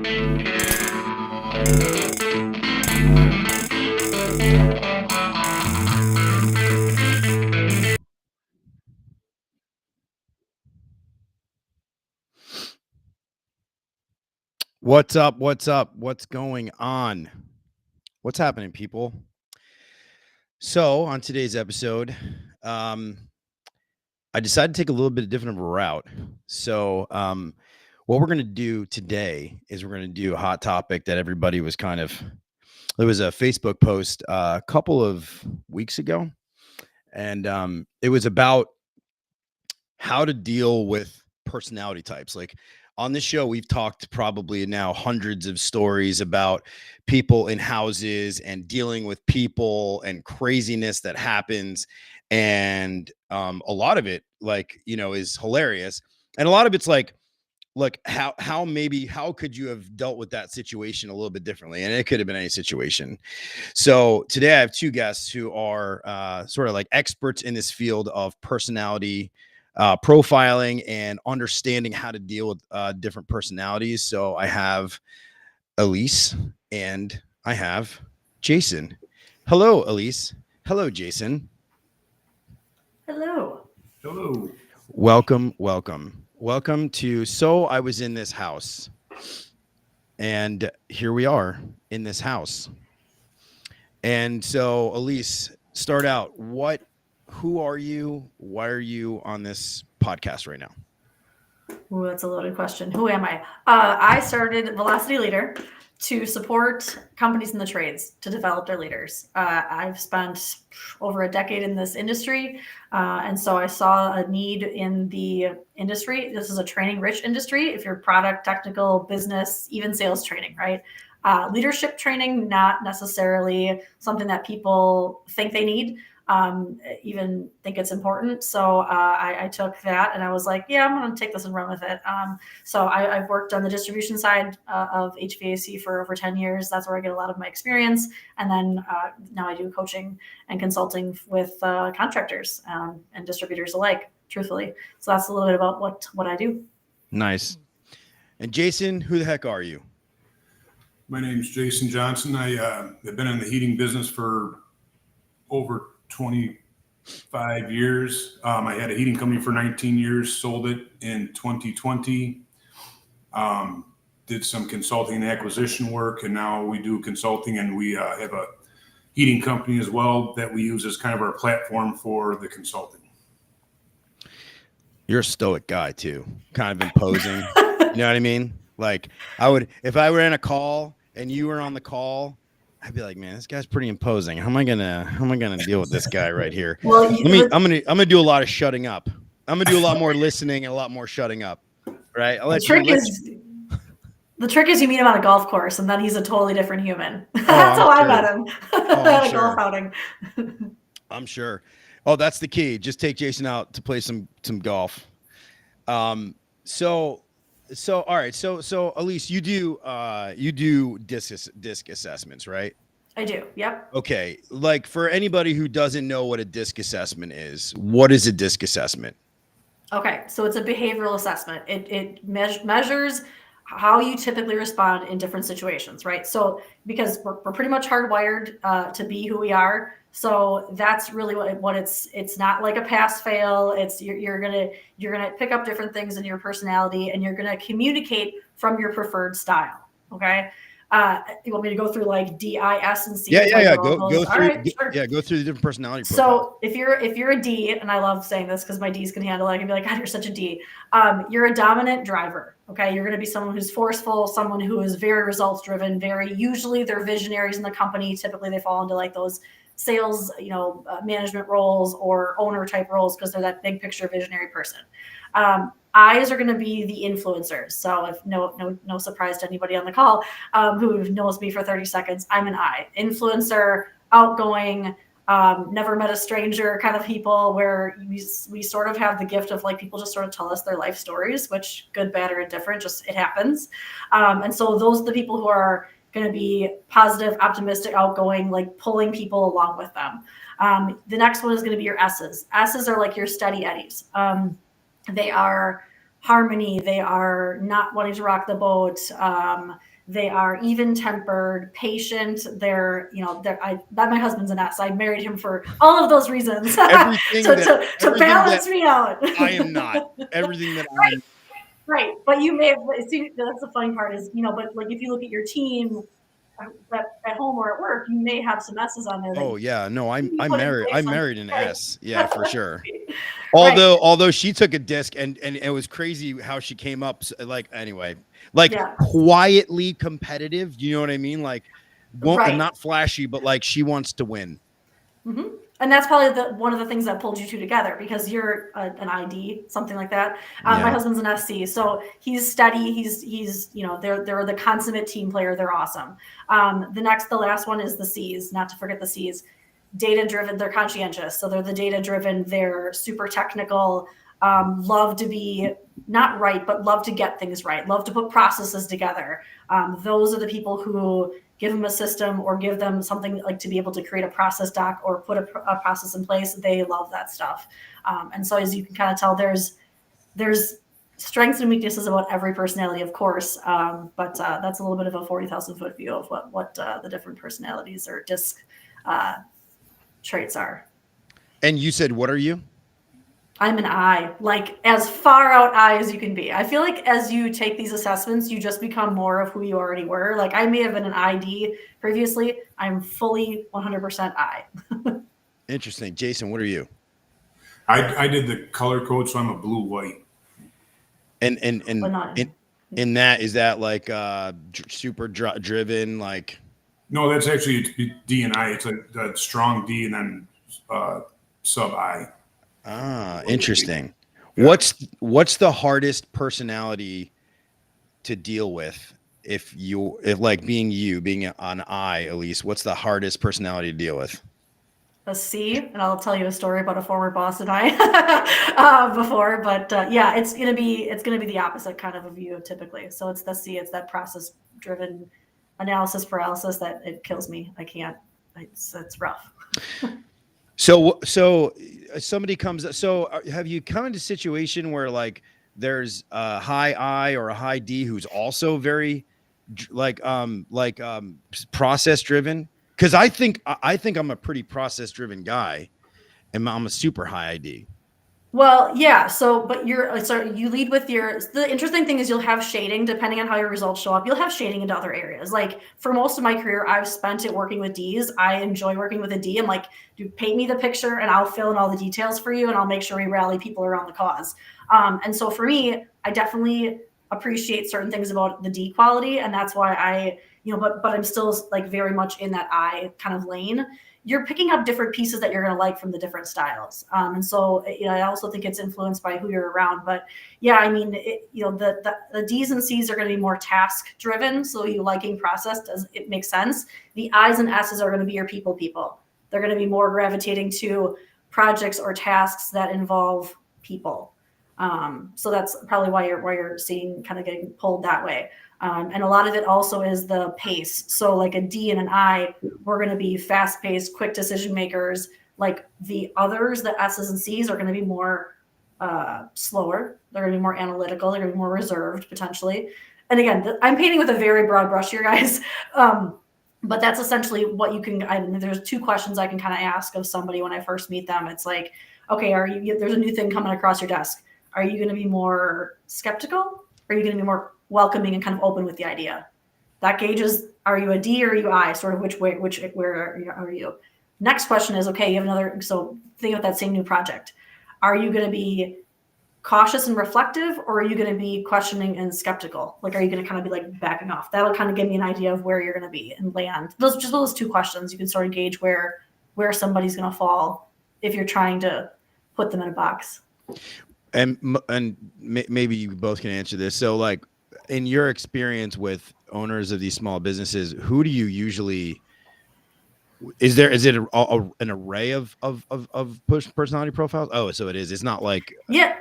What's up? What's up? What's going on? What's happening, people? So, on today's episode, um, I decided to take a little bit different of a route. So, what we're going to do today is we're going to do a hot topic that everybody was kind of. There was a Facebook post a couple of weeks ago, and it was about how to deal with personality types. Like on this show, we've talked probably now hundreds of stories about people in houses and dealing with people and craziness that happens. And a lot of it, like, is hilarious. And a lot of it's like, look, how could you have dealt with that situation a little bit differently? And it could have been any situation. So today I have two guests who are sort of like experts in this field of personality profiling and understanding how to deal with different personalities. So I have Elise and I have Jason. Hello, Elise. Hello, Jason. Hello. Hello. Welcome to So I Was in This House. And here we are in this house. And so, Elise, start out. Who are you? Why are you on this podcast right now? Ooh, that's a loaded question. Who am I? I started Velocity Leader to support companies in the trades to develop their leaders. I've spent over a decade in this industry, and so I saw a need in the industry. This is a training-rich industry. If you're product, technical, business, even sales training, right? Leadership training, not necessarily something that people think they need. Even think it's important. So I took that and I was like, yeah, I'm going to take this and run with it. So I've worked on the distribution side of HVAC for over 10 years. That's where I get a lot of my experience. And then now I do coaching and consulting with contractors and distributors alike, truthfully. So that's a little bit about what I do. Nice. And Jason, who the heck are you? My name's Jason Johnson. I have been in the heating business for over 25 years. I had a heating company for 19 years, sold it in 2020, did some consulting and acquisition work, and now we do consulting, and we have a heating company as well that we use as kind of our platform for the consulting. You're a stoic guy too, kind of imposing. You know what I mean? Like if I were in a call and you were on the call, I'd be like, man, this guy's pretty imposing. How am I gonna deal with this guy right here? Well, I'm gonna do a lot of shutting up. I'm gonna do a lot more listening and a lot more shutting up. Right? The trick is you meet him on a golf course and then he's a totally different human. That's how I met him at a golf outing. I'm sure. Oh, that's the key. Just take Jason out to play some golf. So all right. So Elise, you do disc assessments, right? I do. Yep. Okay. Like for anybody who doesn't know what a disc assessment is, what is a disc assessment? Okay. So it's a behavioral assessment. It measures how you typically respond in different situations, right? So because we're pretty much hardwired to be who we are. So that's really what it's not like a pass fail. It's you're gonna pick up different things in your personality and you're gonna communicate from your preferred style. Okay. You want me to go through like D, I, S, and C? Yeah. Go through the different personality profiles. So if you're a D, and I love saying this because my Ds can handle it, I can be like, God, you're such a D. You're a dominant driver. Okay, you're going to be someone who's forceful, someone who is very results driven. Usually they're visionaries in the company. Typically they fall into like those sales, management roles or owner type roles because they're that big picture visionary person. I's are going to be the influencers. So if no surprise to anybody on the call who knows me for 30 seconds, I'm an I. Influencer, outgoing, never met a stranger kind of people where we sort of have the gift of like people just sort of tell us their life stories, which good, bad, or indifferent, just it happens. And so those are the people who are going to be positive, optimistic, outgoing, like pulling people along with them. The next one is going to be your S's. S's are like your steady eddies. They are harmony. They are not wanting to rock the boat. They are even-tempered, patient. My husband's an S. I married him for all of those reasons to balance me out. I am not. Everything that I'm right. But you may have, see, that's the funny part is, but like if you look at your team at home or at work, you may have some S's on there. Oh yeah, no, I'm married an right. S. Yeah, for sure. Right. Although she took a disc and it was crazy how she came up quietly competitive. You know what I mean? Like, not flashy, but like she wants to win. Mm-hmm. And that's probably one of the things that pulled you two together, because you're an ID, something like that. My husband's an SC, so he's steady. He's they're the consummate team player. They're awesome. The last one is the C's. Not to forget the C's. Data driven. They're conscientious, so they're the data driven. They're super technical. Love to be not right, but love to get things right. Love to put processes together. Those are the people who give them a system or give them something like to be able to create a process doc or put a process in place. They love that stuff. And so as you can kind of tell, there's strengths and weaknesses about every personality, of course. But that's a little bit of a 40,000 foot view of what the different personalities or disc traits are. And you said, what are you? I'm an I, like as far out I as you can be. I feel like as you take these assessments, you just become more of who you already were. Like I may have been an ID previously. I'm fully 100% I. Interesting. Jason, what are you? I did the color code, so I'm a blue-white. And in that, is that like super driven? Like, no, that's actually D and I. It's a strong D and then sub I. Ah, interesting. Yeah. What's the hardest personality to deal with? If being an I, Elise, what's the hardest personality to deal with? A C, and I'll tell you a story about a former boss and I before, but it's gonna be the opposite kind of a view typically. So it's the C, it's that process driven analysis paralysis that it kills me. I can't. It's rough. So somebody comes. So have you come into a situation where like there's a high I or a high D who's also very process driven? Because I think I'm a pretty process driven guy, and I'm a super high ID. Well, yeah. So, but you lead with the interesting thing is you'll have shading depending on how your results show up. You'll have shading into other areas. Like for most of my career, I've spent it working with Ds. I enjoy working with a D. I'm like, dude, paint me the picture and I'll fill in all the details for you and I'll make sure we rally people around the cause. And so for me, I definitely appreciate certain things about the D quality. And that's why but I'm still like very much in that I kind of lane. You're picking up different pieces that you're going to like from the different styles. And so, I also think it's influenced by who you're around. But yeah, I mean, the D's and C's are going to be more task driven. So you liking process, does it make sense? The I's and S's are going to be your people. They're going to be more gravitating to projects or tasks that involve people. So that's probably why you're seeing kind of getting pulled that way. And a lot of it also is the pace. So like a D and an I, we're going to be fast paced, quick decision makers. Like the others, the S's and C's are going to be more slower. They're going to be more analytical. They're going to be more reserved potentially. And again, I'm painting with a very broad brush here, guys. But that's essentially what you can, there's two questions I can kind of ask of somebody when I first meet them. It's like, okay, there's a new thing coming across your desk. Are you going to be more skeptical? Or are you going to be more welcoming and kind of open with the idea? That gauges, are you a D or are you I? Sort of where are you? Next question is, okay, you have another, so think of that same new project. Are you going to be cautious and reflective, or are you going to be questioning and skeptical? Like, are you going to kind of be like backing off? That'll kind of give me an idea of where you're going to be and land. Those two questions, you can sort of gauge where somebody's going to fall if you're trying to put them in a box. And maybe you both can answer this. So like in your experience with owners of these small businesses, who do you usually, is it an array of personality profiles? Oh, so it is. It's not like. Yeah.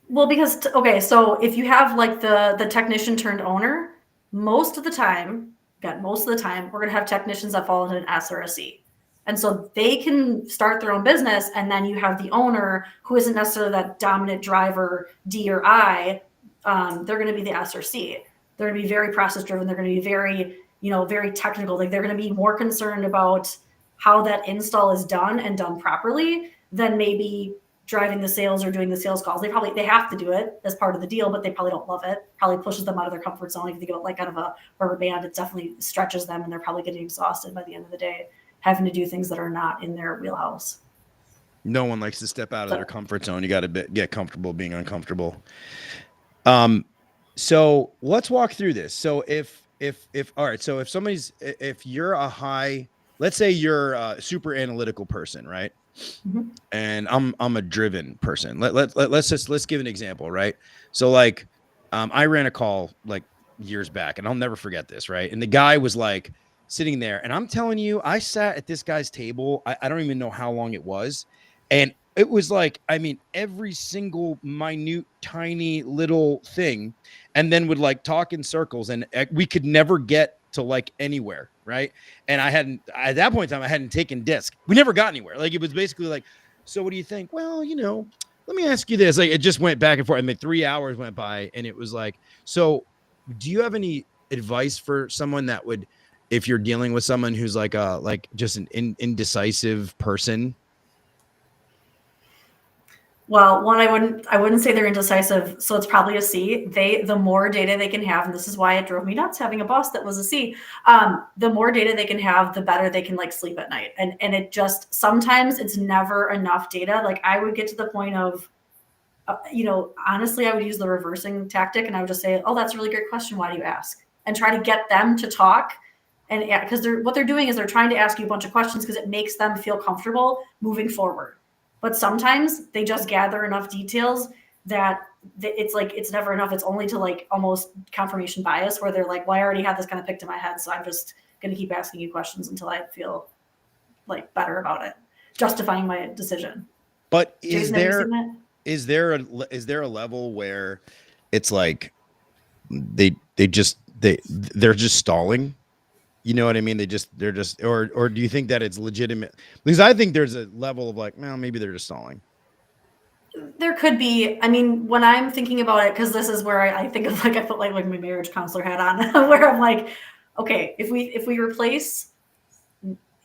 Well, because, so if you have like the technician turned owner, most of the time, we're going to have technicians that fall into an S or a C. And so they can start their own business, and then you have the owner who isn't necessarily that dominant driver, D or I. They're going to be the S or C. They're going to be very process driven. They're going to be very, very technical. Like they're going to be more concerned about how that install is done and done properly than maybe driving the sales or doing the sales calls. They have to do it as part of the deal, but they probably don't love it. Probably pushes them out of their comfort zone. If you think about like kind of a rubber band, it definitely stretches them and they're probably getting exhausted by the end of the day, having to do things that are not in their wheelhouse. No one likes to step out of their comfort zone. You got to get comfortable being uncomfortable. So let's walk through this. So if all right, so if you're a high, let's say you're a super analytical person, right? Mm-hmm. And I'm a driven person. Let's give an example, right? So like, I ran a call like years back, and I'll never forget this, right? And the guy was like sitting there, and I'm telling you, I sat at this guy's table. I don't even know how long it was, and it was like, I mean, every single minute, tiny little thing, and then would like talk in circles, and we could never get to like anywhere, right? And at that point in time, I hadn't taken disc. We never got anywhere. Like it was basically like, so what do you think? Well, let me ask you this. Like it just went back and forth. I mean, 3 hours went by, and it was like, so do you have any advice for someone that would, if you're dealing with someone who's like just an indecisive person? Well, one, I wouldn't say they're indecisive, so it's probably a C. The more data they can have, and this is why it drove me nuts having a boss that was a C. The more data they can have, the better they can like sleep at night. And it just, sometimes it's never enough data. Like I would get to the point of, honestly, I would use the reversing tactic, and I would just say, "Oh, that's a really great question. Why do you ask?" And try to get them to talk. And because what they're doing is they're trying to ask you a bunch of questions because it makes them feel comfortable moving forward. But sometimes they just gather enough details that it's like, it's never enough. It's only to like almost confirmation bias where they're like, well, I already had this kind of picked in my head. So I'm just going to keep asking you questions until I feel like better about it, justifying my decision. But is there a level where it's like they're just stalling? You know what I mean? They're just, or do you think that it's legitimate? Because I think there's a level of like, well, maybe they're just stalling. There could be. I mean, when I'm thinking about it, because this is where I think of like, I put like my marriage counselor hat on, where I'm like, okay, if we replace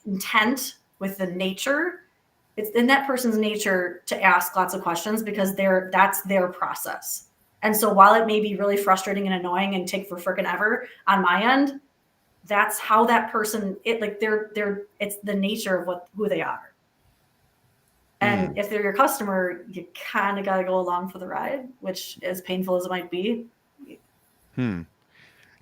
intent with the nature, it's in that person's nature to ask lots of questions because that's their process. And so while it may be really frustrating and annoying and take for frickin' ever on my end, that's how that person, it's the nature of who they are. And if they're your customer, you kind of got to go along for the ride, which as painful as it might be.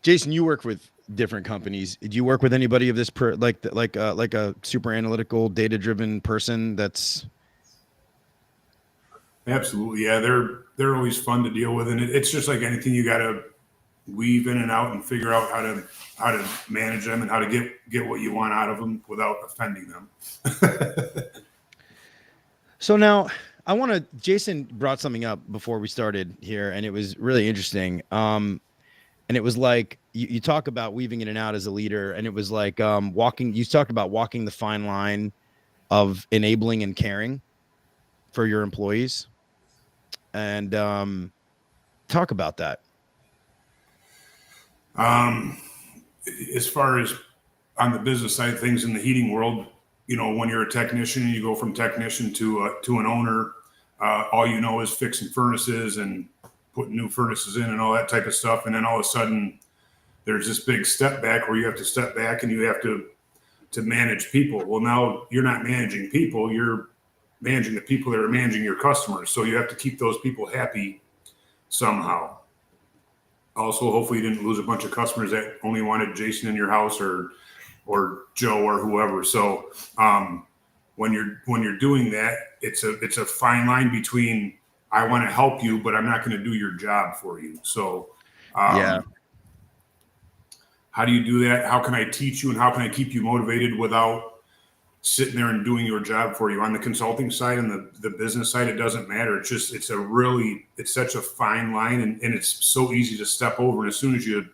Jason, you work with different companies. Do you work with anybody of this like a super analytical, data-driven person that's? Absolutely. Yeah. They're always fun to deal with. And it's just like anything, you got to weave in and out and figure out how to manage them and how to get what you want out of them without offending them. So now Jason brought something up before we started here, and it was really interesting. And it was like, you talk about weaving in and out as a leader, and it was like, you talked about walking the fine line of enabling and caring for your employees, and talk about that. As far as on the business side of things in the heating world, when you're a technician and you go from technician to an owner, all you know is fixing furnaces and putting new furnaces in and all that type of stuff. And then all of a sudden there's this big step back where you have to step back and you have to manage people. Well, now you're not managing people, you're managing the people that are managing your customers. So you have to keep those people happy somehow. Also, hopefully you didn't lose a bunch of customers that only wanted Jason in your house or Joe or whoever. So when you're doing that, it's a fine line between I want to help you, but I'm not going to do your job for you. So how do you do that? How can I teach you and how can I keep you motivated without sitting there and doing your job for you? On the consulting side and the business side, it doesn't matter. It's such a fine line and it's so easy to step over. And as soon as you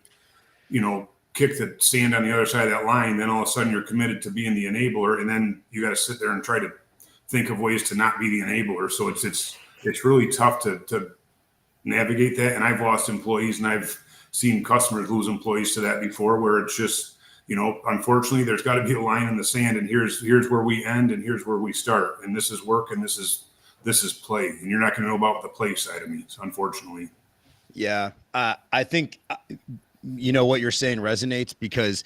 kick the sand on the other side of that line, then all of a sudden you're committed to being the enabler. And then you got to sit there and try to think of ways to not be the enabler. So it's really tough to navigate that. And I've lost employees and I've seen customers lose employees to that before, where it's just, unfortunately, there's got to be a line in the sand, and here's where we end, and here's where we start, and this is work, and this is play, and you're not going to know about the play side of me, unfortunately. Yeah, I think what you're saying resonates because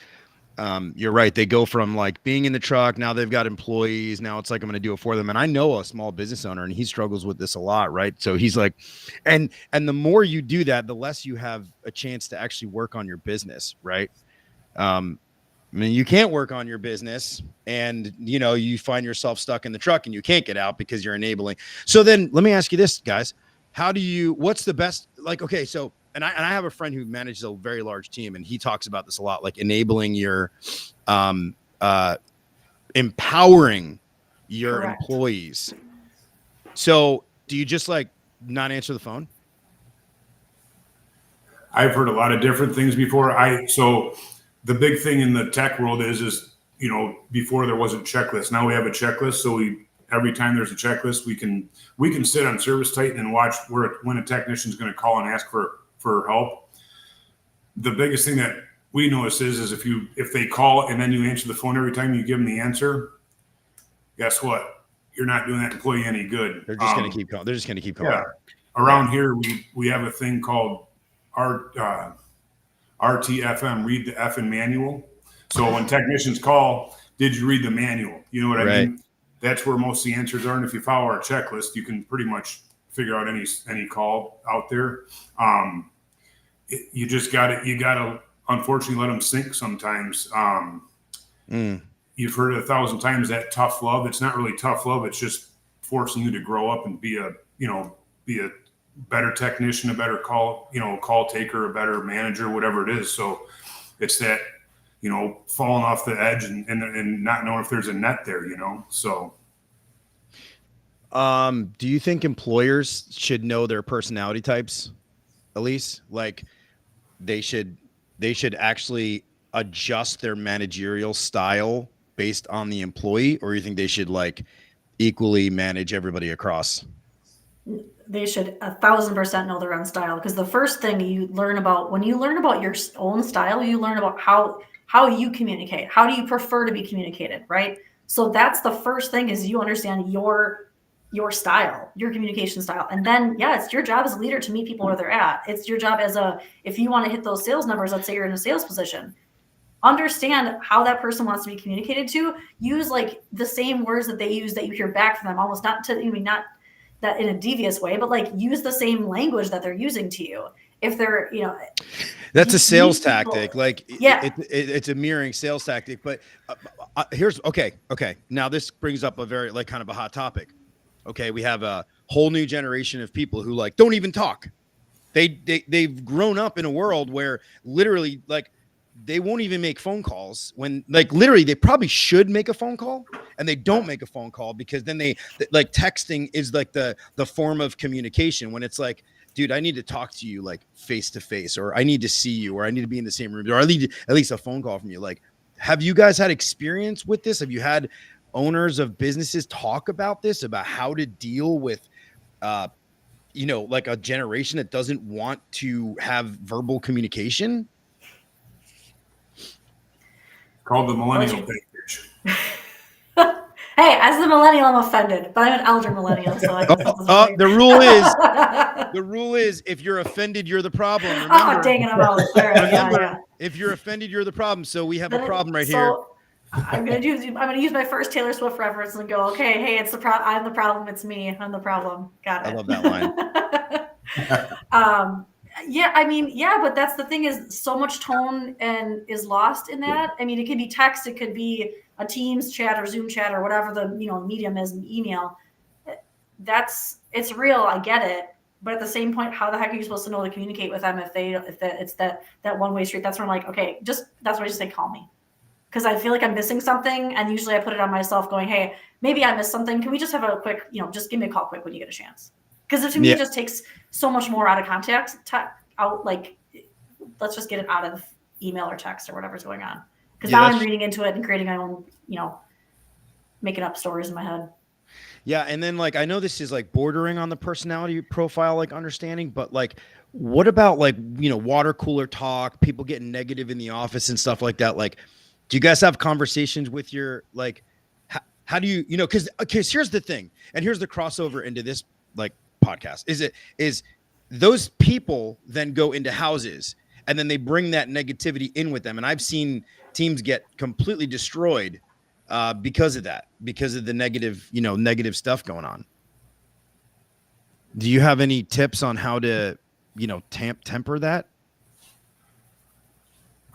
you're right. They go from like being in the truck. Now they've got employees. Now it's like, I'm going to do it for them. And I know a small business owner and he struggles with this a lot. Right. So he's like, and the more you do that, the less you have a chance to actually work on your business. Right. I mean, you can't work on your business and, you find yourself stuck in the truck and you can't get out because you're enabling. So then let me ask you this, guys. What's the best, like, okay, so, and I have a friend who manages a very large team and he talks about this a lot, like enabling your, empowering your Correct. employees. So do you just like not answer the phone? I've heard a lot of different things before. So the big thing in the tech world is, before there wasn't checklists. Now we have a checklist. So every time there's a checklist, we can sit on Service Titan and watch when a technician is going to call and ask for help. The biggest thing that we notice is if they call and then you answer the phone every time you give them the answer, guess what? You're not doing that employee any good. They're just going to keep calling. They're just going to keep calling. Yeah. Around here, we have a thing called RTFM, read the effing manual. So when technicians call, did you read the manual? You know what I mean? That's where most of the answers are. And if you follow our checklist, you can pretty much figure out any call out there. You gotta unfortunately let them sink sometimes. You've heard it 1,000 times, that tough love. It's not really tough love. It's just forcing you to grow up and be a better technician, a better call taker, a better manager, whatever it is. So it's that, falling off the edge and not knowing if there's a net there, so. Do you think employers should know their personality types, Elise? Like they should actually adjust their managerial style based on the employee, or you think they should like equally manage everybody across? They should 1,000% know their own style, because the first thing you learn about when you learn about your own style, you learn about how you communicate. How do you prefer to be communicated, right? So that's the first thing, is you understand your style, your communication style. And then, it's your job as a leader to meet people where they're at. It's your job if you want to hit those sales numbers, let's say you're in a sales position, understand how that person wants to be communicated to. Use like the same words that they use that you hear back from them, almost not that in a devious way, but like use the same language that they're using to you. If they're, that's a sales tactic. Like, it's a mirroring sales tactic. But here's okay. Now this brings up a very like kind of a hot topic. Okay, we have a whole new generation of people who like don't even talk. They've grown up in a world where literally like they won't even make phone calls, when like literally they probably should make a phone call and they don't make a phone call, because then they like texting is like the form of communication, when it's like, dude, I need to talk to you like face to face, or I need to see you, or I need to be in the same room, or I need at least a phone call from you. Like, have you guys had experience with this? Have you had owners of businesses talk about this, about how to deal with, like a generation that doesn't want to have verbal communication? Called the millennial package. Hey, as the millennial, I'm offended, but I'm an elder millennial, so the rule is if you're offended, you're the problem. Remember, dang it, I'm out. Right, if you're offended, you're the problem. So we have a problem right here. I'm gonna use my first Taylor Swift reference and go, okay, hey, it's I'm the problem, it's me, I'm the problem. Got it. I love that line. But that's the thing, is so much tone and is lost in that. I mean, it could be text, it could be a Teams chat or Zoom chat or whatever the medium is, an email. It's real, I get it, but at the same point, how the heck are you supposed to know to communicate with them if it's that one-way street? That's when I'm like, okay, that's why I just say call me, because I feel like I'm missing something, and usually I put it on myself, going, hey, maybe I missed something. Can we just have a quick, just give me a call quick when you get a chance? Because to me, it just takes so much more out of context, let's just get it out of email or text or whatever's going on. Because now I'm reading into it and creating my own, making up stories in my head. Yeah. And then like, I know this is like bordering on the personality profile, like understanding, but like, What about like, water cooler talk, people getting negative in the office and stuff like that? Like, do you guys have conversations with your, like, how do you, because here's the thing, and here's the crossover into this like podcast, is those people then go into houses and then they bring that negativity in with them. And I've seen teams get completely destroyed because of that, because of the negative stuff going on. Do you have any tips on how to, temper that?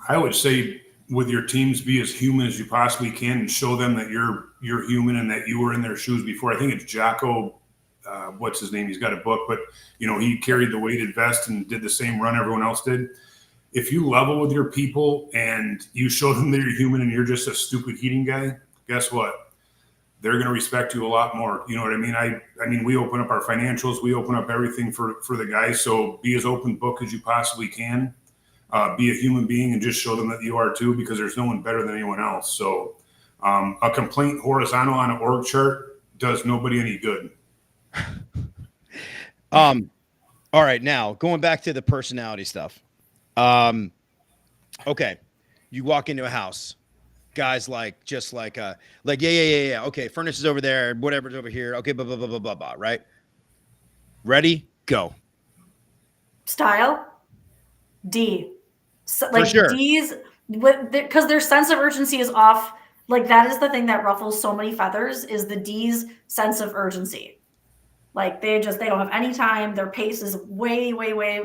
I would say with your teams, be as human as you possibly can and show them that you're human and that you were in their shoes before. I think it's Jocko, what's his name? He's got a book, but he carried the weighted vest and did the same run everyone else did. If you level with your people and you show them that you're human and you're just a stupid heating guy, guess what? They're going to respect you a lot more. You know what I mean? I mean, we open up our financials, we open up everything for the guys. So be as open book as you possibly can. Be a human being and just show them that you are too, because there's no one better than anyone else. So a complaint horizontal on an org chart does nobody any good. All right. Now going back to the personality stuff. Okay. You walk into a house, guys yeah. Okay. Furnace is over there. Whatever's over here. Okay. Blah, blah, blah, blah, blah, blah. Right. Ready? Go. Style. D. So, like, for sure. D's, because their sense of urgency is off. Like, that is the thing that ruffles so many feathers, is the D's sense of urgency. Like, they don't have any time. Their pace is way, way, way,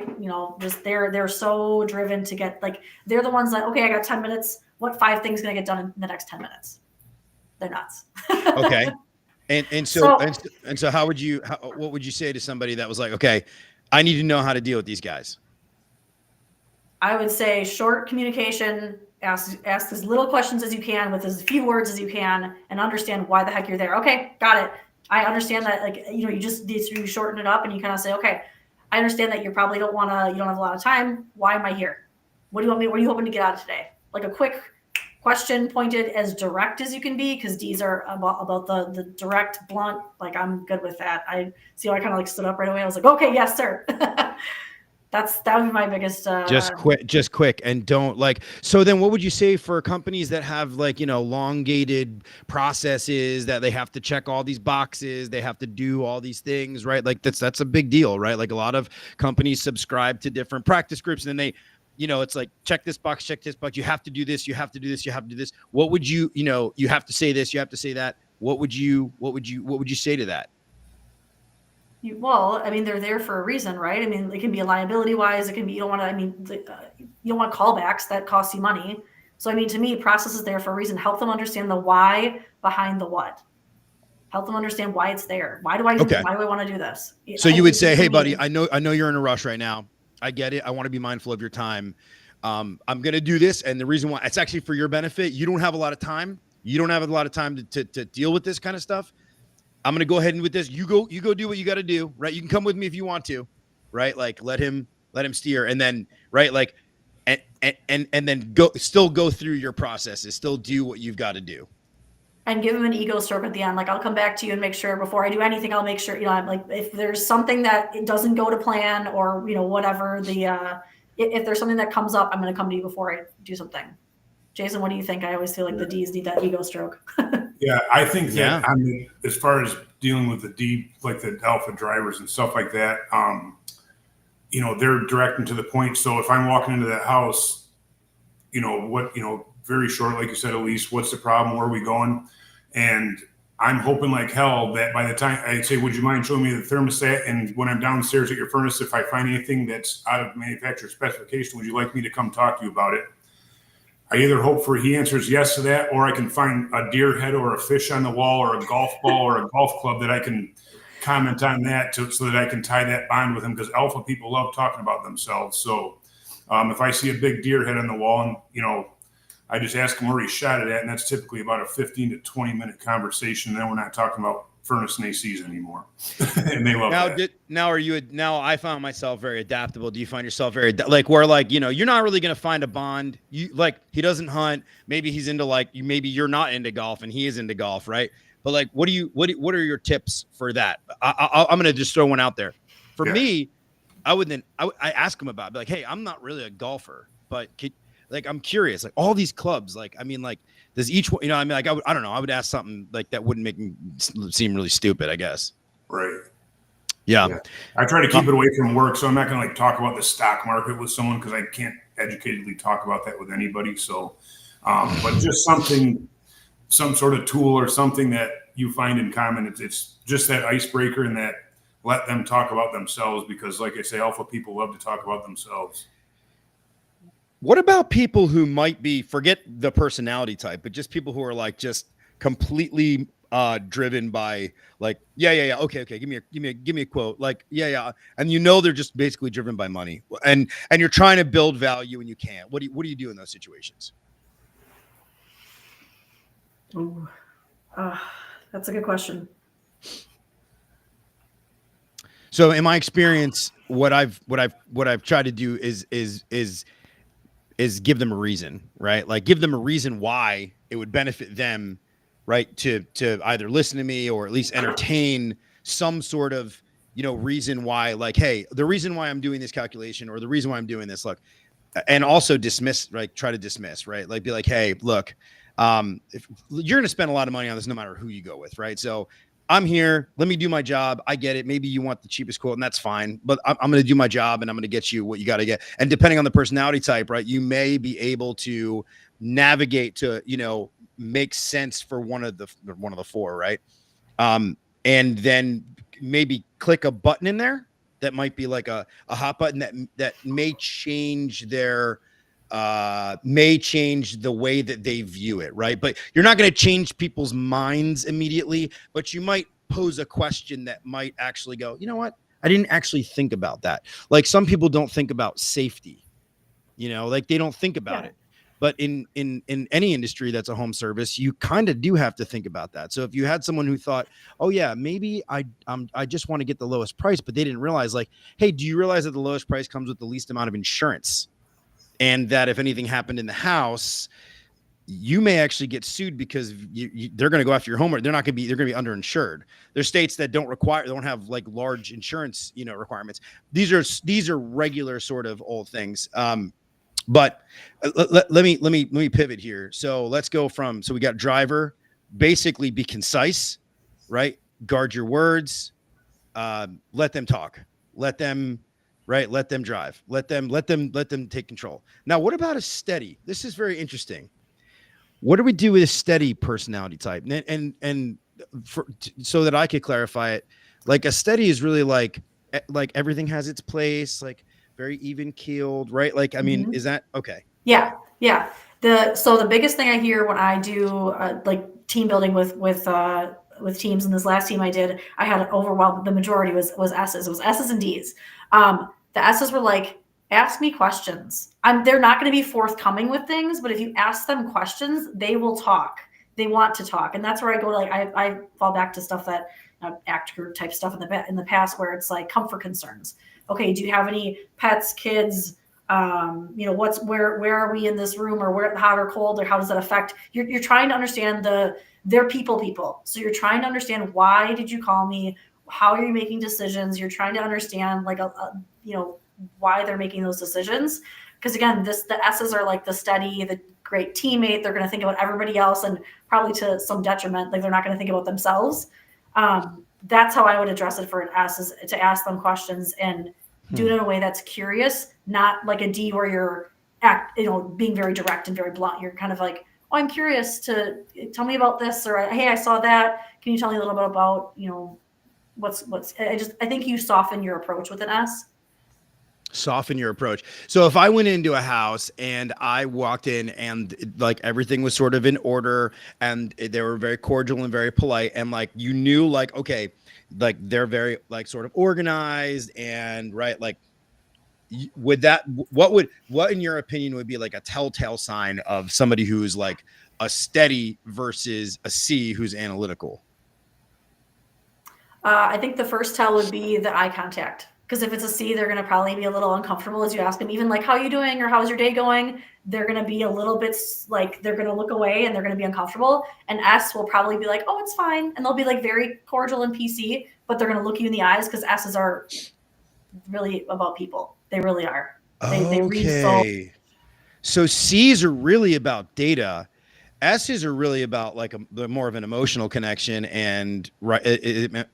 just they're so driven to get, like, they're the ones that, okay, I got 10 minutes. What 5 things going to get done in the next 10 minutes? They're nuts. Okay. And so what would you say to somebody that was like, okay, I need to know how to deal with these guys? I would say short communication, ask as little questions as you can with as few words as you can, and understand why the heck you're there. Okay, got it. I understand that, like, you shorten it up and you kind of say, okay, I understand that you probably you don't have a lot of time. Why am I here? What are you hoping to get out of today? Like a quick question, pointed, as direct as you can be, because D's are about the direct, blunt. Like, I'm good with that. I see how I kind of like stood up right away. I was like, okay, yes, sir. That would be my biggest. Just quick, and don't like. So then, what would you say for companies that have like elongated processes that they have to check all these boxes, they have to do all these things, right? Like that's a big deal, right? Like a lot of companies subscribe to different practice groups, and then they, it's like check this box. You have to do this. You have to do this. You have to do this. What would you have to say this. You have to say that. What would you say to that? Well, I mean, they're there for a reason, right? I mean, it can be liability wise. It can be, you don't want callbacks that cost you money. So, I mean, to me, process is there for a reason. Help them understand the why behind the what. Help them understand why it's there. Why do I want to do this? So you would say, hey, buddy, I know you're in a rush right now. I get it. I want to be mindful of your time. I'm going to do this. And the reason why, it's actually for your benefit. You don't have a lot of time. You don't have a lot of time to deal with this kind of stuff. I'm going to go ahead and with this, you go do what you got to do, right? You can come with me if you want to, right? Like let him steer, and then, right. Like, and then go through your processes, still do what you've got to do. And give him an ego stroke at the end. Like, I'll come back to you and make sure before I do anything, I'll make sure, I'm like, if there's something that it doesn't go to plan, or, whatever if there's something that comes up, I'm going to come to you before I do something. Jason, what do you think? I always feel like the D's need that ego stroke. Yeah, I think that, I mean, as far as dealing with the D, like the alpha drivers and stuff like that, they're direct and to the point. So if I'm walking into that house, very short, like you said, Elise, what's the problem? Where are we going? And I'm hoping like hell that by the time I say, would you mind showing me the thermostat? And when I'm downstairs at your furnace, if I find anything that's out of manufacturer specification, would you like me to come talk to you about it? I either hope he answers yes to that, or I can find a deer head or a fish on the wall or a golf ball or a golf club that I can comment on that so that I can tie that bond with him, because alpha people love talking about themselves. So if I see a big deer head on the wall and, I just ask him where he shot it at, and that's typically about a 15 to 20 minute conversation. Then we're not talking about furnace and ACs anymore. And they love that. Now I found myself very adaptable. Do you find yourself very you're not really going to find a bond. He doesn't hunt. Maybe he's into maybe you're not into golf and he is into golf. Right. But what are your tips for that? I'm going to just throw one out there for me. I ask them about it, be like, hey, I'm not really a golfer, but I'm curious, like all these clubs, like, I mean, like, does each one, I mean, like, I don't know. I would ask something like that wouldn't make me seem really stupid, I guess. Right. Yeah. I try to keep it away from work, so I'm not going to like talk about the stock market with someone because I can't educatedly talk about that with anybody. So, but just some sort of tool or something that you find in common. It's just that icebreaker and that let them talk about themselves because, like I say, alpha people love to talk about themselves. What about people who might be, forget the personality type, but just people who are like just completely driven by like, yeah. Okay. Give me a quote. Like, yeah. And they're just basically driven by money and you're trying to build value and you can't. What do you do in those situations? Ooh, that's a good question. So in my experience, what I've tried to do is give them a reason, right? Like give them a reason why it would benefit them, right? To either listen to me or at least entertain some sort of, reason why, like, hey, the reason why I'm doing this calculation or the reason why I'm doing this, look, and also dismiss, right? Try to dismiss, right? Like be like, hey, look, if you're going to spend a lot of money on this, no matter who you go with, right? So I'm here. Let me do my job. I get it. Maybe you want the cheapest quote, and that's fine. But I'm going to do my job, and I'm going to get you what you got to get. And depending on the personality type, right, you may be able to navigate to, make sense for one of the four, right? And then maybe click a button in there that might be like a hot button that may change their may change the way that they view it, right? But you're not going to change people's minds immediately, but you might pose a question that might actually go, you know what? I didn't actually think about that. Like some people don't think about safety, like they don't think about it. But in any industry that's a home service, you kind of do have to think about that. So if you had someone who thought, oh yeah, maybe I just want to get the lowest price, but they didn't realize like, hey, do you realize that the lowest price comes with the least amount of insurance? And that if anything happened in the house, you may actually get sued because they're going to go after your homeowner. They're going to be underinsured. There's states that don't have like large insurance, requirements. These are regular sort of old things. But let me pivot here. So let's go so we got driver, basically be concise, right? Guard your words, let them talk, let them drive, let them take control. Now, what about a steady? This is very interesting. What do we do with a steady personality type? And so that I could clarify it, like a steady is really like everything has its place, like very even keeled, right? Like, I mean, is that okay? Yeah. So the biggest thing I hear when I do like team building with teams, and this last team I did, I had an overwhelmed. The majority was S's. It was S's and D's. The S's were like, ask me questions. They're not going to be forthcoming with things, but if you ask them questions, they will talk. They want to talk, and that's where I go. Like I fall back to stuff that ACT group type stuff in the past, where it's like comfort concerns. Okay, do you have any pets, kids? Where are we in this room, or where hot or cold, or how does that affect? You're trying to understand they're people. So you're trying to understand, why did you call me? How are you making decisions? You're trying to understand like why they're making those decisions. Because again, the S's are like the steady, the great teammate. They're going to think about everybody else, and probably to some detriment. Like they're not going to think about themselves. That's how I would address it for an S, is to ask them questions and do it in a way that's curious, not like a D where you're being very direct and very blunt. You're kind of like, oh, I'm curious to tell me about this, or hey, I saw that. Can you tell me a little bit about, what's I think you soften your approach with an S. Soften your approach. So if I went into a house and I walked in and like everything was sort of in order and they were very cordial and very polite, and like you knew like, okay, like they're very like sort of organized and right, like what in your opinion would be like a telltale sign of somebody who's like a steady versus a C who's analytical? I think the first tell would be the eye contact. Because if it's a C, they're going to probably be a little uncomfortable as you ask them, even like, how are you doing? Or how's your day going? They're going to be a little bit like, they're going to look away and they're going to be uncomfortable. And S will probably be like, oh, it's fine. And they'll be like very cordial and PC, but they're going to look you in the eyes, because S's are really about people. They really are. They read so. Okay. So C's are really about data. S's are really about like the more of an emotional connection. And right,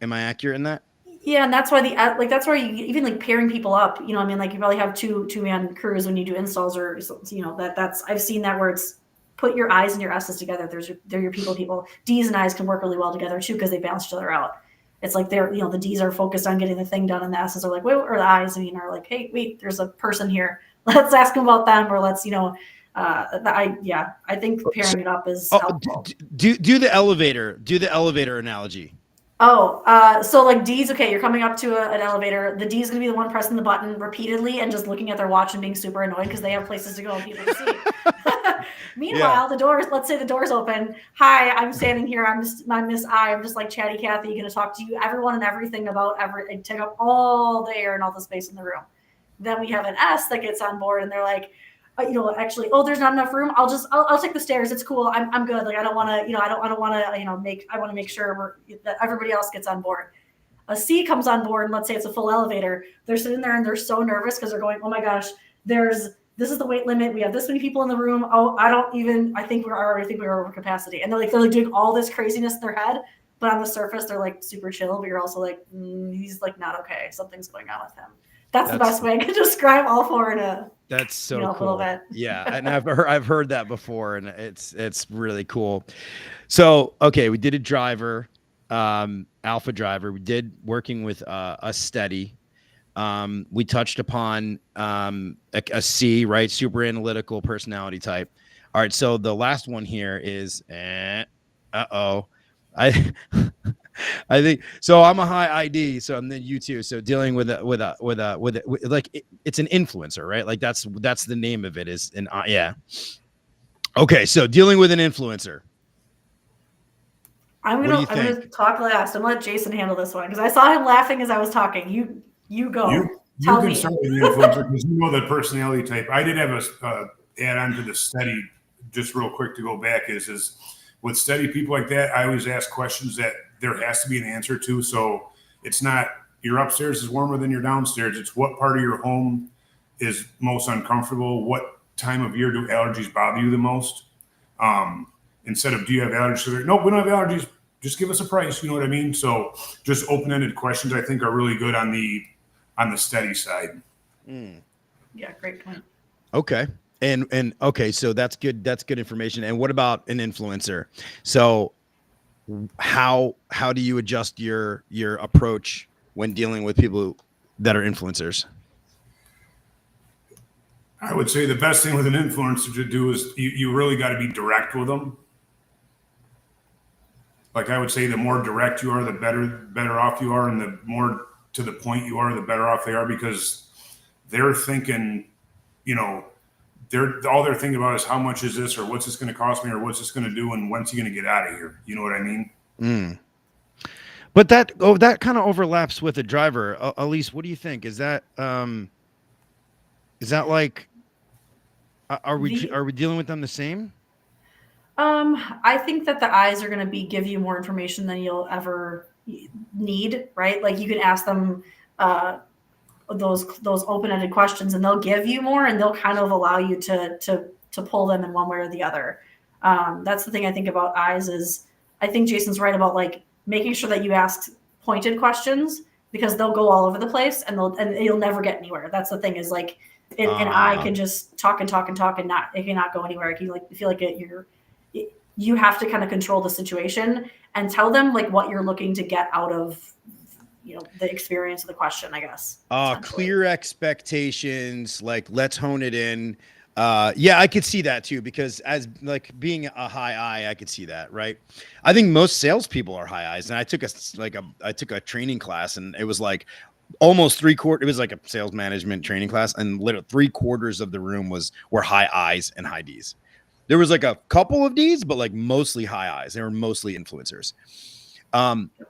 am I accurate in that? Yeah, and that's why that's why you even like pairing people up. You know, I mean, like you probably have two-man crews when you do installs, or that's I've seen that where it's put your I's and your S's together. They're your people. D's and I's can work really well together too because they balance each other out. It's like the D's are focused on getting the thing done, and the S's are like, wait, or the I's, are like, hey, wait, there's a person here. Let's ask them about them, or let's I think pairing it up is helpful. Do the elevator analogy. So like D's, okay, you're coming up to an elevator. The D's going to be the one pressing the button repeatedly and just looking at their watch and being super annoyed because they have places to go and people to see. Meanwhile, let's say the door's open. Hi, I'm standing here. I'm Miss I. I'm just like chatty Cathy, going to talk to you, everyone and everything about everything, take up all the air and all the space in the room. Then we have an S that gets on board and they're like, actually, there's not enough room. I'll take the stairs. It's cool. I'm good. Like, I don't want to, I don't want to, I want to make sure that everybody else gets on board. A C comes on board, and let's say it's a full elevator. They're sitting there and they're so nervous because they're going, oh my gosh, this is the weight limit. We have this many people in the room. Oh, I think we're over capacity. And they're like doing all this craziness in their head, but on the surface, they're like super chill, but you're also like, he's like not okay. Something's going on with him. That's the best way I can describe all four in a. That's so cool. A little bit. Yeah, and I've heard that before, and it's really cool. So okay, we did a driver, alpha driver. We did working with a steady. We touched upon a C, right? Super analytical personality type. All right, so the last one here is I think so. I'm a high ID, so I'm then you too. So dealing with it's an influencer, right? Like that's the name of it is yeah. Okay, so dealing with an influencer. I'm gonna talk last. I'm gonna let Jason handle this one because I saw him laughing as I was talking. You go. You can start with the influencer because you know the personality type. I did have a add on to the study just real quick to go back is with steady people like that, I always ask questions that there has to be an answer to. So it's not your upstairs is warmer than your downstairs. It's what part of your home is most uncomfortable. What time of year do allergies bother you the most? Instead of do you have allergies? Nope, we don't have allergies. Just give us a price. You know what I mean? So just open-ended questions I think are really good on the steady side. Yeah, great point. Okay. And okay, so that's good information. And what about an influencer? So how do you adjust your approach when dealing with people that are influencers? I would say the best thing with an influencer to do is you really got to be direct with them. Like I would say the more direct you are, the better off you are, and the more to the point you are, the better off they are because they're thinking, all they're thinking about is how much is this or what's this going to cost me or what's this going to do and when's he going to get out of here? You know what I mean? But that kind of overlaps with a driver. Elise, what do you think? Is that like, are we dealing with them the same? I think that the eyes are going to give you more information than you'll ever need, right? Like you can ask them, those open-ended questions and they'll give you more and they'll kind of allow you to pull them in one way or the other. That's the thing I think about eyes is I think Jason's right about like making sure that you ask pointed questions because they'll go all over the place and you'll never get anywhere. That's the thing is like an eye can just talk and it cannot go anywhere. You feel like you have to kind of control the situation and tell them like what you're looking to get out of the experience of the question, I guess. Clear expectations, like let's hone it in. Yeah, I could see that too, because as like being a high I, I could see that, right? I think most salespeople are high I's, and I took a training class, and it was like almost it was like a sales management training class, and literally 3/4 of the room were high I's and high D's. There was like a couple of D's, but like mostly high I's. They were mostly influencers.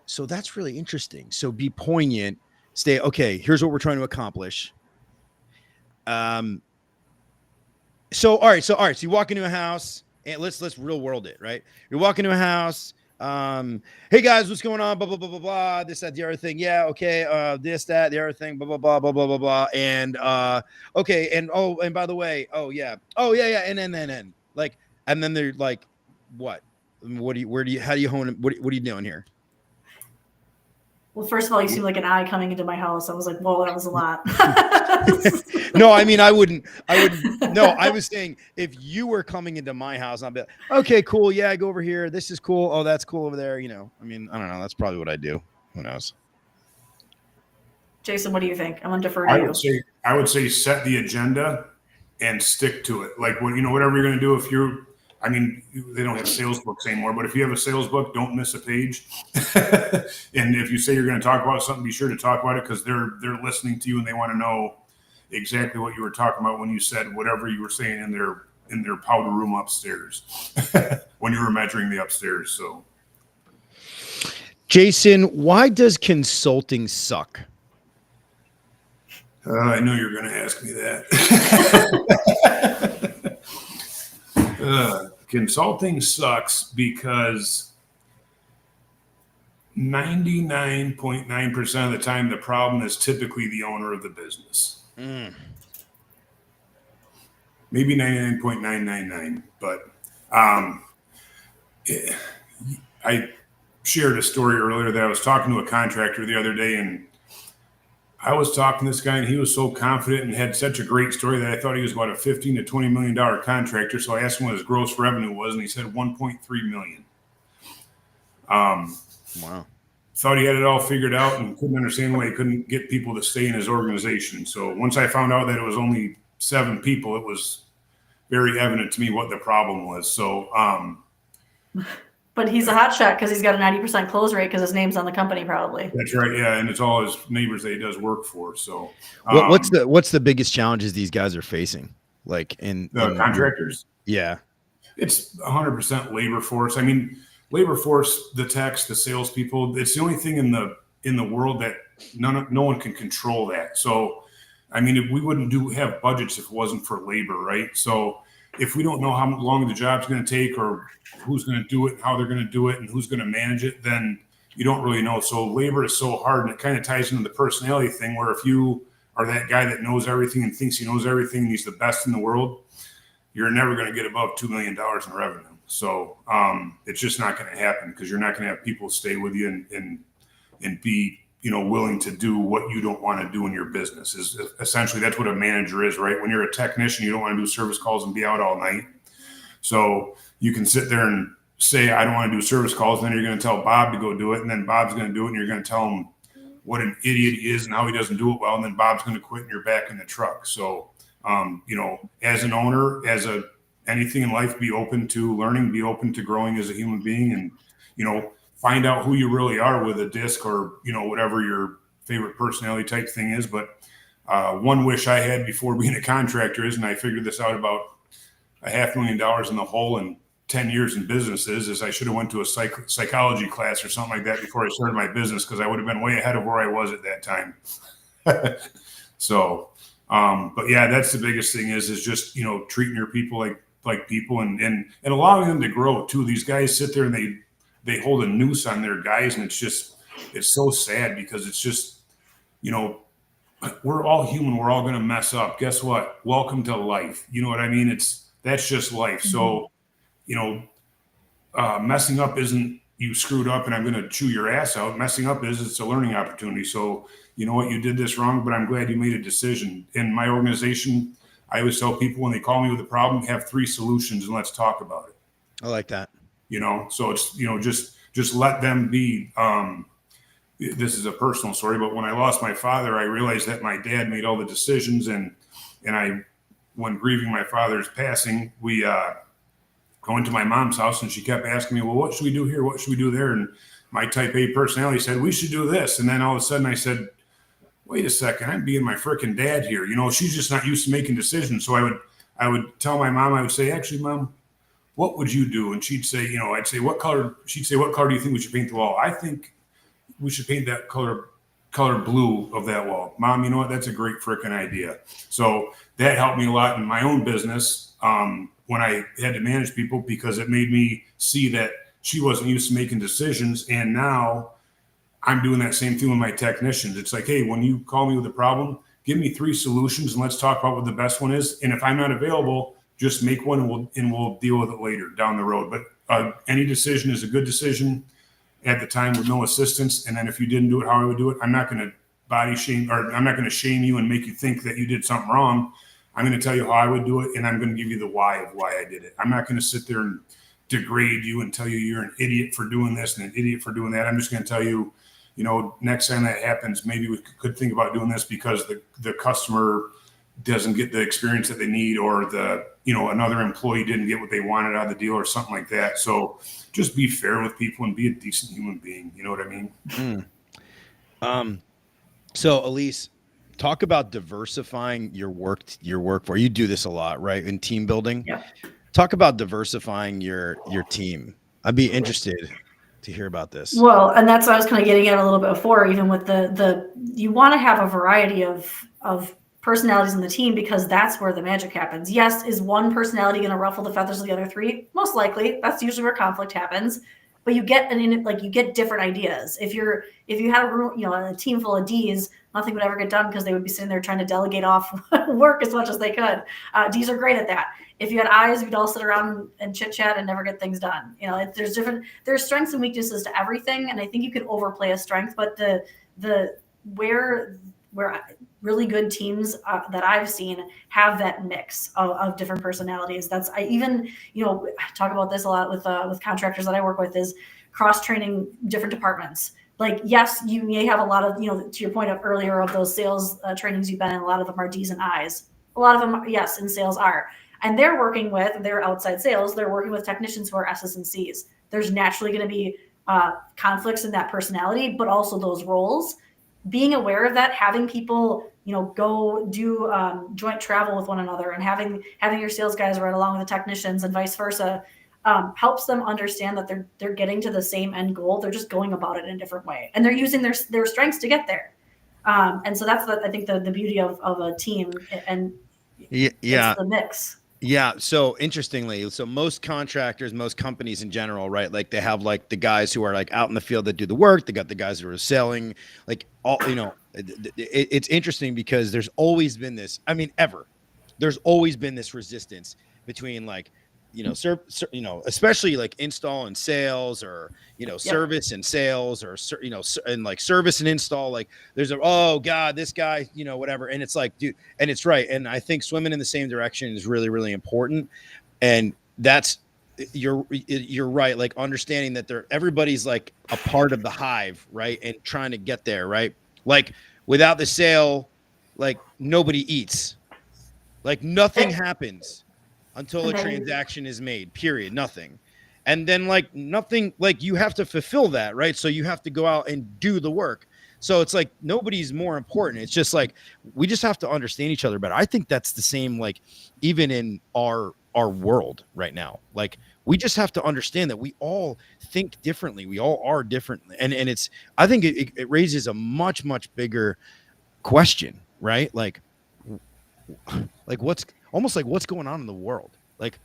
So that's really interesting. So be poignant, okay, here's what we're trying to accomplish. So you walk into a house and let's real world it, right? You walk into a house, Hey guys, what's going on? Blah blah blah blah blah. This, that, the other thing. Yeah, okay. This, that, the other thing. Blah blah blah blah blah blah blah. And okay. And oh, and by the way, oh yeah, yeah. And then like, and then they're like, what? What do you? Where do you? How do you hone it? What are you doing here? Well, first of all, you seem like an eye coming into my house. I was like, whoa, that was a lot. No, I mean, I wouldn't. No, I was saying if you were coming into my house, I'd be like, okay, cool. Yeah, go over here. This is cool. Oh, that's cool over there. You know, I mean, I don't know. That's probably what I do. Who knows? Jason, what do you think? I'm going to defer to you. I would say set the agenda and stick to it. Like, whatever you're going to do, I mean, they don't have sales books anymore, but if you have a sales book, don't miss a page. And if you say you're going to talk about something, be sure to talk about it, because they're listening to you and they want to know exactly what you were talking about when you said whatever you were saying in their powder room upstairs when you were measuring the upstairs. So, Jason, why does consulting suck? I know you're going to ask me that. Consulting sucks because 99.9% of the time, the problem is typically the owner of the business. Maybe 99.999, but I shared a story earlier that I was talking to a contractor the other day, and I was talking to this guy, and he was so confident and had such a great story that I thought he was about a $15 to $20 million contractor. So I asked him what his gross revenue was, and he said 1.3 million. Wow. Thought he had it all figured out and couldn't understand why he couldn't get people to stay in his organization. So once I found out that it was only 7 people, it was very evident to me what the problem was. So, but he's a hot shot because he's got a 90% close rate because his name's on the company, probably. That's right. Yeah. And it's all his neighbors that he does work for. So what's the biggest challenges these guys are facing? Like in contractors? Yeah. It's 100% labor force. I mean, labor force, the techs, the salespeople, it's the only thing in the world that no one can control that. So, I mean, we wouldn't have budgets if it wasn't for labor, right? So if we don't know how long the job's going to take, or who's going to do it, how they're going to do it, and who's going to manage it, then you don't really know. So labor is so hard, and it kind of ties into the personality thing, where if you are that guy that knows everything and thinks he knows everything and he's the best in the world, you're never going to get above $2 million in revenue. So it's just not going to happen, because you're not going to have people stay with you and be willing to do what you don't want to do in your business. Is essentially, that's what a manager is, right? When you're a technician, you don't want to do service calls and be out all night. So you can sit there and say, I don't want to do service calls. And then you're going to tell Bob to go do it. And then Bob's going to do it. And you're going to tell him what an idiot he is and how he doesn't do it well. And then Bob's going to quit and you're back in the truck. So, as an owner, anything in life, be open to learning, be open to growing as a human being, and, find out who you really are with a disc, or, whatever your favorite personality type thing is. But one wish I had before being a contractor is, and I figured this out about $500,000 in the hole in 10 years in businesses, is I should have went to a psychology class or something like that before I started my business, because I would have been way ahead of where I was at that time. So, but yeah, that's the biggest thing is just, treating your people like people, and allowing them to grow too. These guys sit there and they hold a noose on their guys, and it's so sad, because it's just, we're all human. We're all going to mess up. Guess what? Welcome to life. You know what I mean? That's just life. So, messing up isn't you screwed up and I'm going to chew your ass out. Messing up it's a learning opportunity. So, you know what? You did this wrong, but I'm glad you made a decision. In my organization, I always tell people when they call me with a problem, have 3 solutions and let's talk about it. I like that. So it's, just let them be. This is a personal story, but when I lost my father, I realized that my dad made all the decisions, and when grieving my father's passing, I went to my mom's house, and she kept asking me, well, what should we do here? What should we do there? And my type A personality said, we should do this. And then all of a sudden I said, wait a second, I'm being my freaking dad here. She's just not used to making decisions. So I would tell my mom, I would say, actually, Mom, what would you do? And she'd say, I'd say, what color? She'd say, what color do you think we should paint the wall? I think we should paint that color blue of that wall. Mom, you know what? That's a great freaking idea. So that helped me a lot in my own business when I had to manage people, because it made me see that she wasn't used to making decisions. And now I'm doing that same thing with my technicians. It's like, hey, when you call me with a problem, give me 3 solutions and let's talk about what the best one is. And if I'm not available, just make one and we'll deal with it later down the road. But any decision is a good decision at the time with no assistance. And then if you didn't do it how I would do it, I'm not going to body shame, or I'm not going to shame you and make you think that you did something wrong. I'm going to tell you how I would do it, and I'm going to give you the why of why I did it. I'm not going to sit there and degrade you and tell you you're an idiot for doing this and an idiot for doing that. I'm just going to tell you, next time that happens, maybe we could think about doing this because the customer doesn't get the experience that they need, or another employee didn't get what they wanted out of the deal or something like that. So just be fair with people and be a decent human being. You know what I mean? So Elise, talk about diversifying your workforce. You do this a lot, right? In team building. Yeah. Talk about diversifying your team. I'd be interested to hear about this. Well, and that's what I was kind of getting at a little bit before, even with the you want to have a variety of personalities in the team, because that's where the magic happens. Yes, is one personality going to ruffle the feathers of the other 3? Most likely. That's usually where conflict happens. But you get you get different ideas. If you had a team full of D's, nothing would ever get done because they would be sitting there trying to delegate off work as much as they could. D's are great at that. If you had I's, we'd all sit around and chit chat and never get things done. There's strengths and weaknesses to everything, and I think you could overplay a strength. But where really good teams that I've seen have that mix of different personalities. I talk about this a lot with contractors that I work with, is cross-training different departments. Like, yes, you may have a lot of, to your point of earlier of those sales trainings you've been in, a lot of them are D's and I's. A lot of them, yes, in sales are. And they're working with their outside sales. They're working with technicians who are S's and C's. There's naturally going to be conflicts in that personality, but also those roles. Being aware of that, having people, go do joint travel with one another, and having your sales guys ride along with the technicians and vice versa, helps them understand that they're getting to the same end goal. They're just going about it in a different way, and they're using their strengths to get there. And so that's I think the beauty of a team, and it's the mix. Yeah. So interestingly, most contractors, most companies in general, right? Like they have like the guys who are like out in the field that do the work. They got the guys who are selling, like all, it's interesting because there's always been this, there's always been this resistance between like, especially like install and sales, or, service and sales, or, and like service and install, like there's oh God, this guy, whatever. And it's like, dude, and it's right. And I think swimming in the same direction is really, really important. And that's, you're right. Like understanding that everybody's like a part of the hive, right? And trying to get there, right? Like without the sale, like nobody eats, like nothing happens until a transaction is made, period, nothing. And then like nothing, like you have to fulfill that, right? So you have to go out and do the work. So it's like, nobody's more important. It's just like, we just have to understand each other better. I think that's the same, like even in our world right now, like we just have to understand that we all think differently. We all are different. And I think it raises a much, much bigger question, right? Like what's going on in the world? Like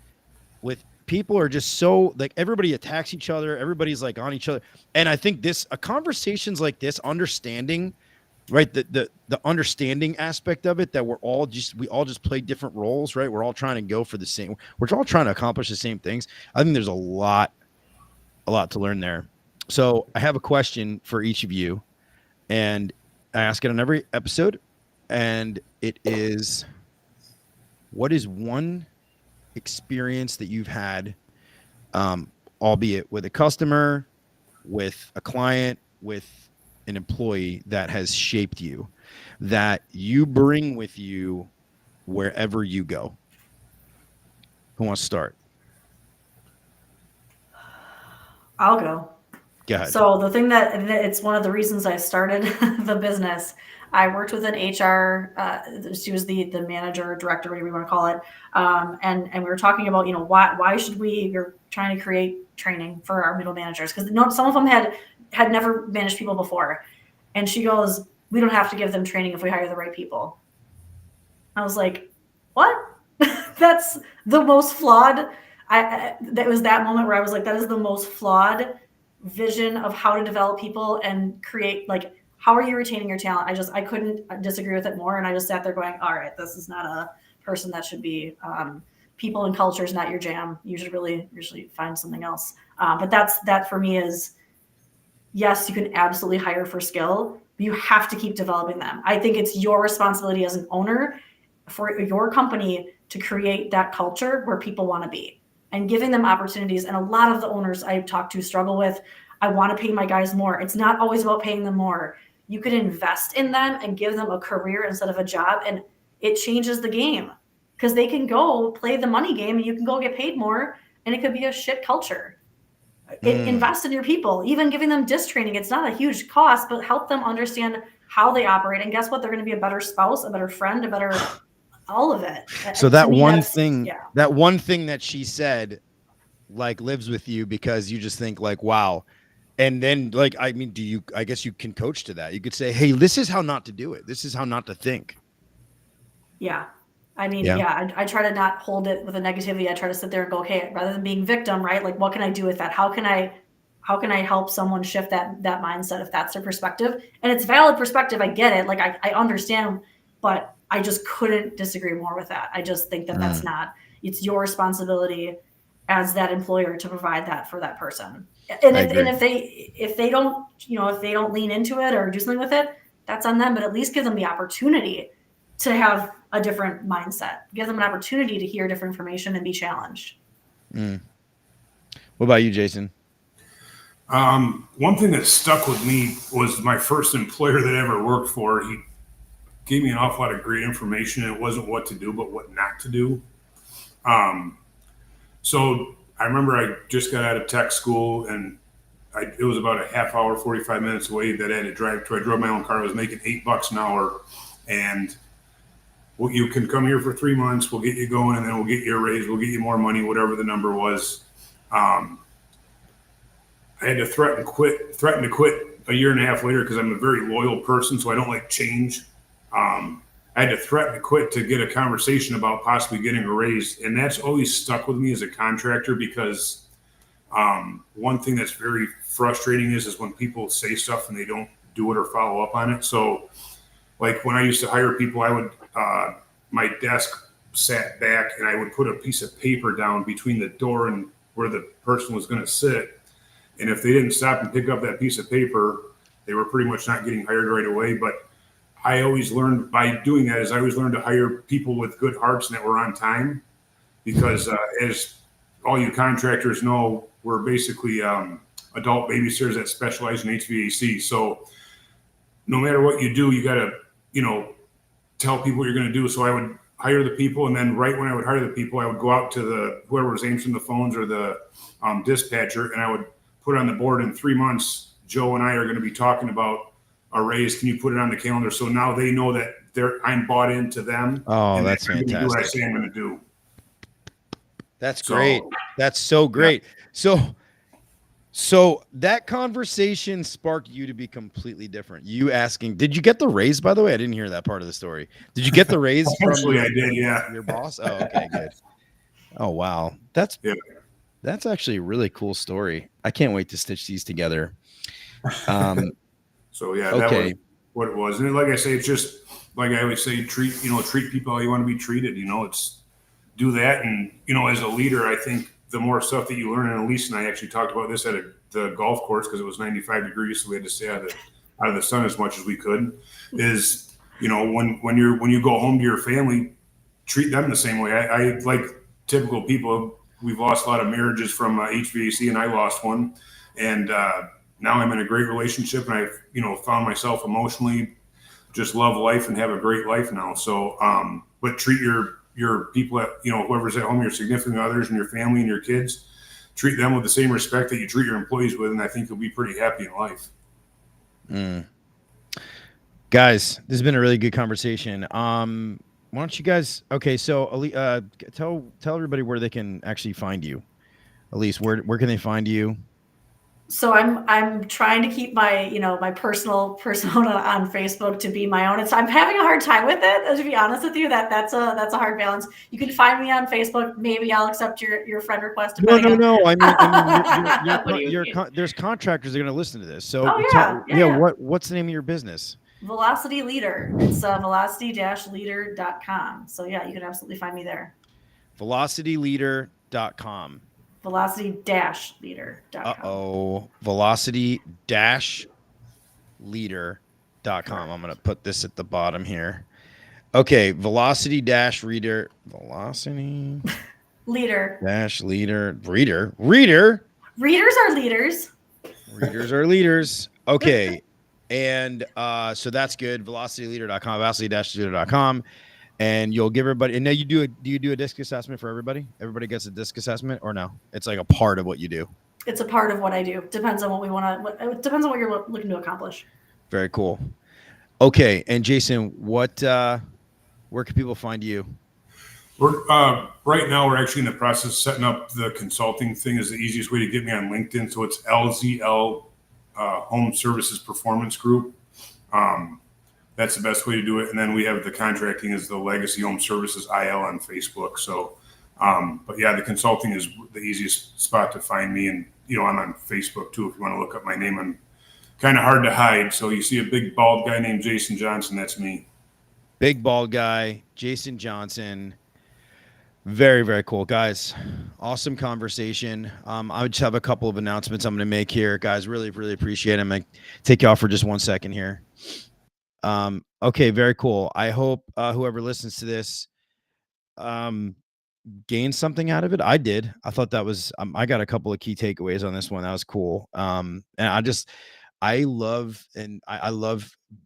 with people are just so like everybody attacks each other. Everybody's like on each other. And I think conversations like this, understanding, right? The understanding aspect of it, that we all just play different roles, right? We're all trying to go for the same, we're all trying to accomplish the same things. I think there's a lot to learn there. So I have a question for each of you, and I ask it on every episode. And it is, what is one experience that you've had, albeit with a customer, with a client, with an employee, that has shaped you, that you bring with you wherever you go? Who wants to start? I'll go. Go ahead. So the thing it's one of the reasons I started the business. I worked with an HR, she was the manager, director, whatever you want to call it. And we were talking about, why should you're trying to create training for our middle managers? Because some of them had never managed people before. And she goes, we don't have to give them training if we hire the right people. I was like, what? That's the most flawed that was that moment where I was like, that is the most flawed vision of how to develop people and create, like, how are you retaining your talent? I couldn't disagree with it more. And I just sat there going, all right, this is not a person that should be, people and culture is not your jam. You should really find something else. But that for me is, yes, you can absolutely hire for skill, but you have to keep developing them. I think it's your responsibility as an owner for your company to create that culture where people want to be and giving them opportunities. And a lot of the owners I've talked to struggle with, I want to pay my guys more. It's not always about paying them more. You can invest in them and give them a career instead of a job, and it changes the game because they can go play the money game and you can go get paid more, and it could be a shit culture. Invest in your people, even giving them disc training. It's not a huge cost, but help them understand how they operate. And guess what? They're going to be a better spouse, a better friend, a better all of it. So that one thing, that one thing that she said, like, lives with you because you just think like, wow. And then, like, I mean, I guess you can coach to that. You could say, hey, this is how not to do it. This is how not to think. Yeah. I mean, I try to not hold it with a negativity. I try to sit there and go, okay, rather than being victim, right? Like, what can I do with that? How can I help someone shift that mindset if that's their perspective? And it's valid perspective. I get it. Like, I understand, but I just couldn't disagree more with that. I just think that that's not, it's your responsibility as that employer to provide that for that person. And if they don't, if they don't lean into it or do something with it, that's on them, but at least give them the opportunity to have a different mindset, give them an opportunity to hear different information and be challenged. What about you, Jason? One thing that stuck with me was my first employer that I ever worked for. He gave me an awful lot of great information. It wasn't what to do, but what not to do. So I remember I just got out of tech school, and it was about a half hour, 45 minutes away that I had to drive to. I drove my own car. I was making $8 an hour, and well, you can come here for 3 months. We'll get you going, and then we'll get you a raise. We'll get you more money, whatever the number was. I had to threaten to quit a year and a half later because I'm a very loyal person, so I don't like change. I had to threaten to quit to get a conversation about possibly getting a raise, and that's always stuck with me as a contractor because one thing that's very frustrating is when people say stuff and they don't do it or follow up on it. So, like when I used to hire people, I would my desk sat back and I would put a piece of paper down between the door and where the person was going to sit. And if they didn't stop and pick up that piece of paper, they were pretty much not getting hired right away. But I always learned by doing that is I always learned to hire people with good hearts and that were on time because as all you contractors know, we're basically adult babysitters that specialize in HVAC. So no matter what you do, you got to, tell people what you're going to do. So I would hire the people, and then right when I would hire the people, I would go out to whoever was answering the phones or the dispatcher, and I would put on the board in 3 months, Joe and I are going to be talking about a raise. Can you put it on the calendar? So now they know that I'm bought into them. Oh, that's fantastic. Do what I say I'm going to do. That's great. That's so great. Yeah. So that conversation sparked you to be completely different. You asking, did you get the raise, by the way? I didn't hear that part of the story. Did you get the raise from I did, yeah. your boss? Oh, okay, good. Oh, wow. That's actually a really cool story. I can't wait to stitch these together. So yeah, that was what it was. And like I say, it's just like I always say, treat people how you want to be treated. It's do that. And, as a leader, I think the more stuff that you learn, and Elise and I actually talked about this at the golf course because it was 95 degrees, so we had to stay out of the sun as much as we could. Is when you go home to your family, treat them the same way. I like typical people. We've lost a lot of marriages from HVAC, and I lost one, and now I'm in a great relationship, and I've found myself emotionally just love life and have a great life now. So, but treat your people at, whoever's at home, your significant others and your family and your kids, treat them with the same respect that you treat your employees with. And I think you'll be pretty happy in life. Guys, this has been a really good conversation. Why don't you guys, so tell everybody where they can actually find you. Elise, where can they find you? So I'm trying to keep my, my personal persona on Facebook to be my own. I'm having a hard time with it, to be honest with you. That's a hard balance. You can find me on Facebook. Maybe I'll accept your friend request. No. depending There's contractors that are going to listen to this. So Oh, yeah. what's the name of your business? Velocity Leader. It's velocity-leader.com. So yeah, you can absolutely find me there. velocityleader.com. velocity-leader.com. velocity-leader.com. I'm going to put this at the bottom here. Okay, velocity leader. Readers are leaders. Readers are leaders. Okay. And so that's good. velocityleader.com, velocity-leader.com. And you'll give everybody, and now do you do a disc assessment for everybody? Everybody gets a disc assessment, or no? It's like a part of what you do. It's a part of what I do. Depends on what we want to, it depends on what you're looking to accomplish. Very cool. Okay. And Jason, where can people find you? We're right now we're actually in the process of setting up the consulting thing is the easiest way to get me on LinkedIn. So it's LZL Home Services Performance Group. That's the best way to do it. And then we have the contracting is the Legacy Home Services IL on Facebook. So, but yeah, the consulting is the easiest spot to find me. And, I'm on Facebook too. If you want to look up my name, I'm kind of hard to hide. So you see a big bald guy named Jason Johnson. That's me. Big bald guy, Jason Johnson. Very, very cool, guys. Awesome conversation. I just have a couple of announcements I'm going to make here, guys. Really, really appreciate it. I'm going to take you off for just 1 second here. Okay, very cool. I hope whoever listens to this gained something out of it. I did. I thought that was I got a couple of key takeaways on this one. That was cool. And I love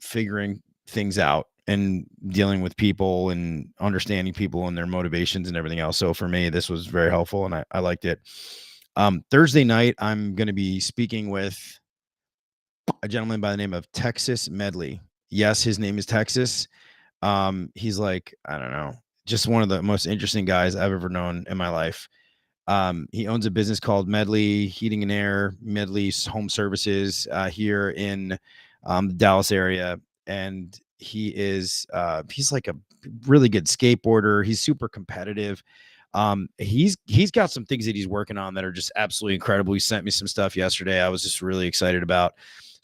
figuring things out and dealing with people and understanding people and their motivations and everything else. So for me, this was very helpful and I liked it. Thursday night, I'm going to be speaking with a gentleman by the name of Texas Medley. Yes, his name is Texas. He's like, I don't know, just one of the most interesting guys I've ever known in my life. He owns a business called Medley Heating and Air, Medley Home Services here in the Dallas area. And he's like a really good skateboarder. He's super competitive. He's got some things that he's working on that are just absolutely incredible. He sent me some stuff yesterday. I was just really excited about.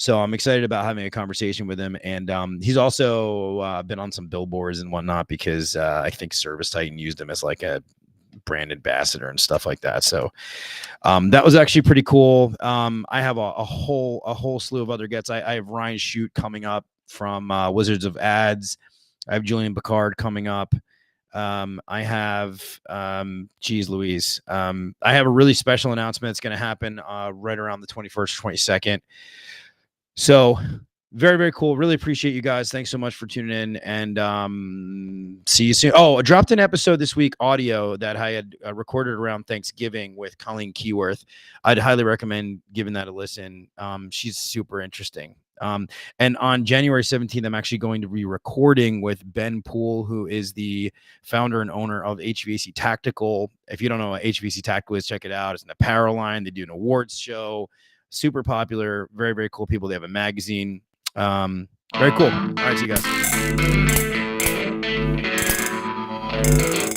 So I'm excited about having a conversation with him. And he's also been on some billboards and whatnot because I think Service Titan used him as like a brand ambassador and stuff like that. So that was actually pretty cool. I have a whole slew of other guests. I have Ryan Shute coming up from Wizards of Ads. I have Julian Picard coming up. I have Louise. I have a really special announcement that's going to happen right around the 21st, 22nd. So very, very cool. Really appreciate you guys. Thanks so much for tuning in and see you soon. Oh, I dropped an episode this week, audio that I had recorded around Thanksgiving with Colleen Keyworth. I'd highly recommend giving that a listen. She's super interesting. And on January 17th, I'm actually going to be recording with Ben Poole, who is the founder and owner of HVAC Tactical. If you don't know what HVAC Tactical is, check it out. It's an apparel line. They do an awards show. Super popular. Very, very cool people. They have a magazine. Very cool. All right, see you guys.